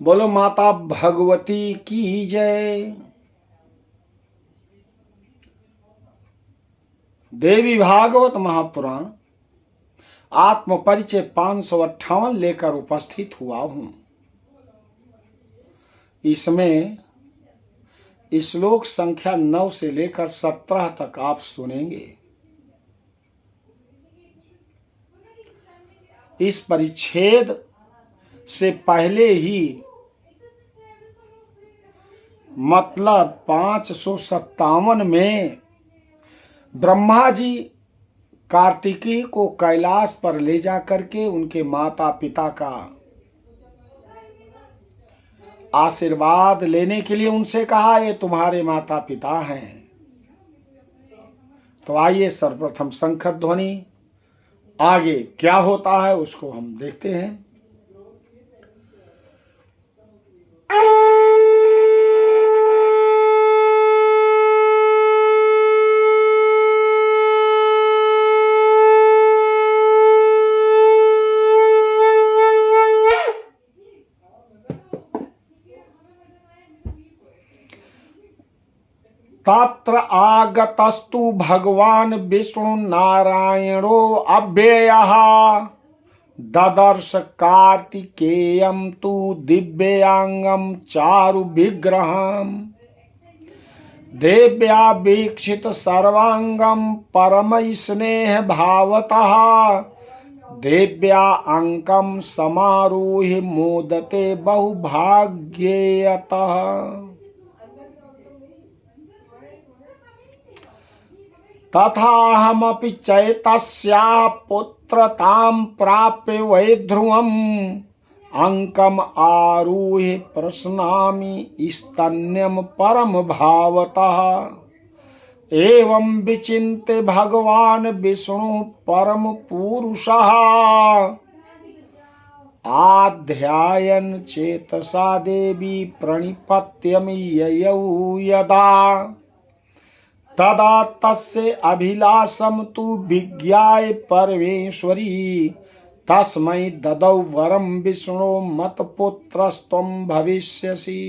बोलो माता भगवती की जय। देवी भागवत महापुराण आत्म परिचय 558 लेकर उपस्थित हुआ हूं। इसमें श्लोक संख्या 9 से लेकर 17 तक आप सुनेंगे। इस परिच्छेद से पहले ही मतलब 557 में ब्रह्मा जी कार्तिकेय को कैलाश पर ले जा करके उनके माता पिता का आशीर्वाद लेने के लिए उनसे कहा, ये तुम्हारे माता पिता हैं। तो आइए सर्वप्रथम शंख ध्वनि, आगे क्या होता है उसको हम देखते हैं। तत्र आगतस्तु भगवान विष्णु नारायणो अव्ययः ददर्श कार्तिकेयं तु दिव्यांगं चारु विग्रहम् देव्या वीक्षित सर्वांगं परम स्नेह भावतः देव्या अंकं समारोहि मोदते बहुभाग्येयतः। तथाहमपि चैतस्याः पुत्रतां प्राप्य वै ध्रुवम् अंकम आरुह्य प्रश्नामि स्तन्यं परम भावतः। एवं विचिन्त्य भगवान विष्णु परम पुरुषः आध्यायन् चेतसा देवी प्रणिपत्यं ययौ यदा तदा तस्य अभिलाषं तु विज्ञाय परमेश्वरी तस्मै ददौ वरं विष्णु मत्पुत्रस्त्वं भविष्यसि।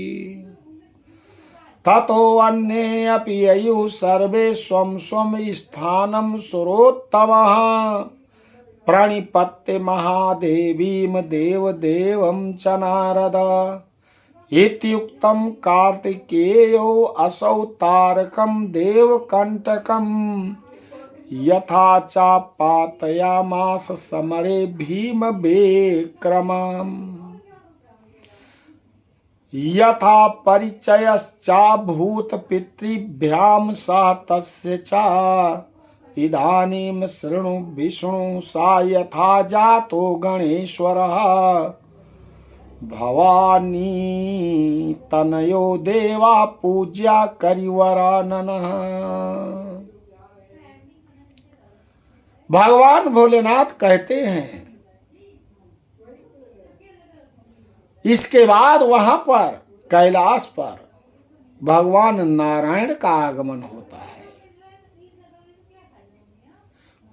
ततो अन्ये अपि ययुः सर्वे स्वं स्वं स्थानं सुरोत्तमः प्रणिपत्य महादेवीं देवदेवं च नारद। इत्युक्तं कार्तिकेयो असौ तारकं देवकण्टकं यथा चापातयामास समरे भीम विक्रमम्। यथा परिचयश्चाभूत पितृभ्यां सह तस्य च इदानीं शृणु विष्णु सा यथा जातो गणेश्वरः भवानी तनयो देवा पूज्या करिवराननः। भगवान भोलेनाथ कहते हैं, इसके बाद वहां पर कैलाश पर भगवान नारायण का आगमन होता है।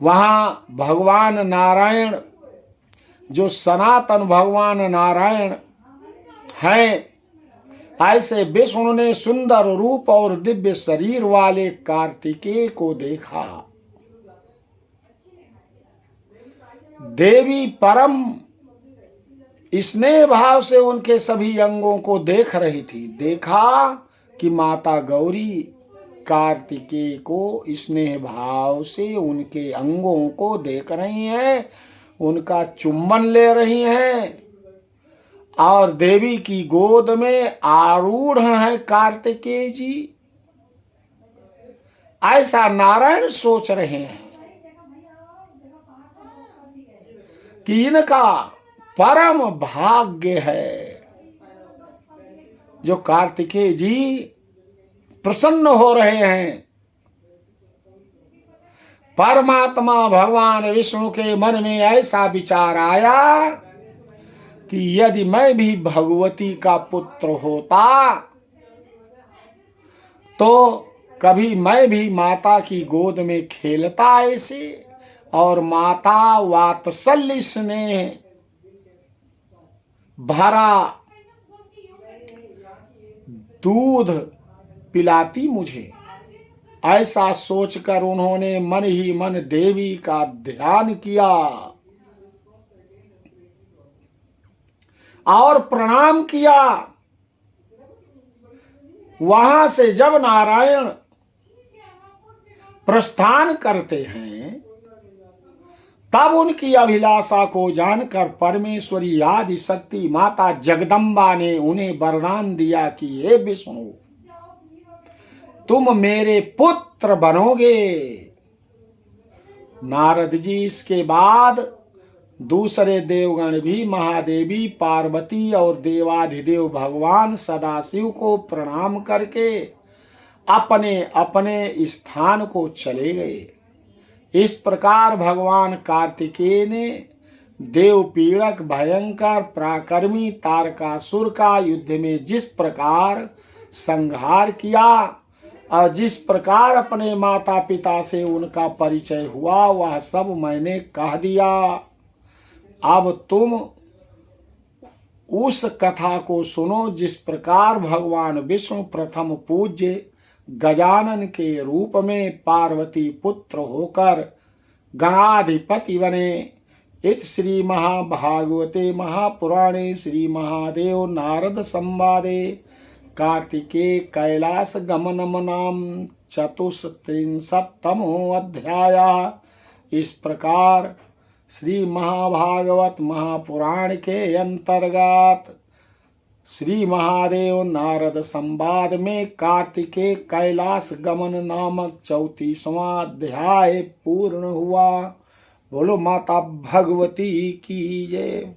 वहां भगवान नारायण जो सनातन भगवान नारायण हैं, ऐसे विष्णु ने सुंदर रूप और दिव्य शरीर वाले कार्तिकेय को देखा। देवी परम स्नेह भाव से उनके सभी अंगों को देख रही थी। देखा कि माता गौरी कार्तिकेय को स्नेह भाव से उनके अंगों को देख रही हैं, उनका चुम्बन ले रही हैं और देवी की गोद में आरूढ़ हैं कार्तिकेय जी। ऐसा नारायण सोच रहे हैं कि इनका परम भाग्य है जो कार्तिकेय जी प्रसन्न हो रहे हैं। परमात्मा भगवान विष्णु के मन में ऐसा विचार आया कि यदि मैं भी भगवती का पुत्र होता तो कभी मैं भी माता की गोद में खेलता ऐसे, और माता वात्सल्य स्नेह भरा दूध पिलाती मुझे। ऐसा सोचकर उन्होंने मन ही मन देवी का ध्यान किया और प्रणाम किया। वहां से जब नारायण प्रस्थान करते हैं तब उनकी अभिलाषा को जानकर परमेश्वरी आदि शक्ति माता जगदम्बा ने उन्हें वरदान दिया कि हे विष्णु, तुम मेरे पुत्र बनोगे। नारद जी इसके बाद दूसरे देवगण भी महादेवी पार्वती और देवाधिदेव भगवान सदाशिव को प्रणाम करके अपने अपने स्थान को चले गए। इस प्रकार भगवान कार्तिकेय ने देव पीड़क भयंकर पराक्रमी तारकासुर का युद्ध में जिस प्रकार संहार किया और जिस प्रकार अपने माता पिता से उनका परिचय हुआ वह सब मैंने कह दिया। अब तुम उस कथा को सुनो जिस प्रकार भगवान विष्णु प्रथम पूज्य गजानन के रूप में पार्वती पुत्र होकर गणाधिपति बने। इत श्री महाभागवते महापुराणे श्री महादेव नारद संवादे कार्तिकेय कैलास गमनम नाम 34तमो अध्याय। इस प्रकार श्री महाभागवत महापुराण के अंतर्गत श्री महादेव नारद संवाद में कार्तिकेय कैलाश गमन नामक 34वां अध्याय पूर्ण हुआ। बोलो माता भगवती की जय।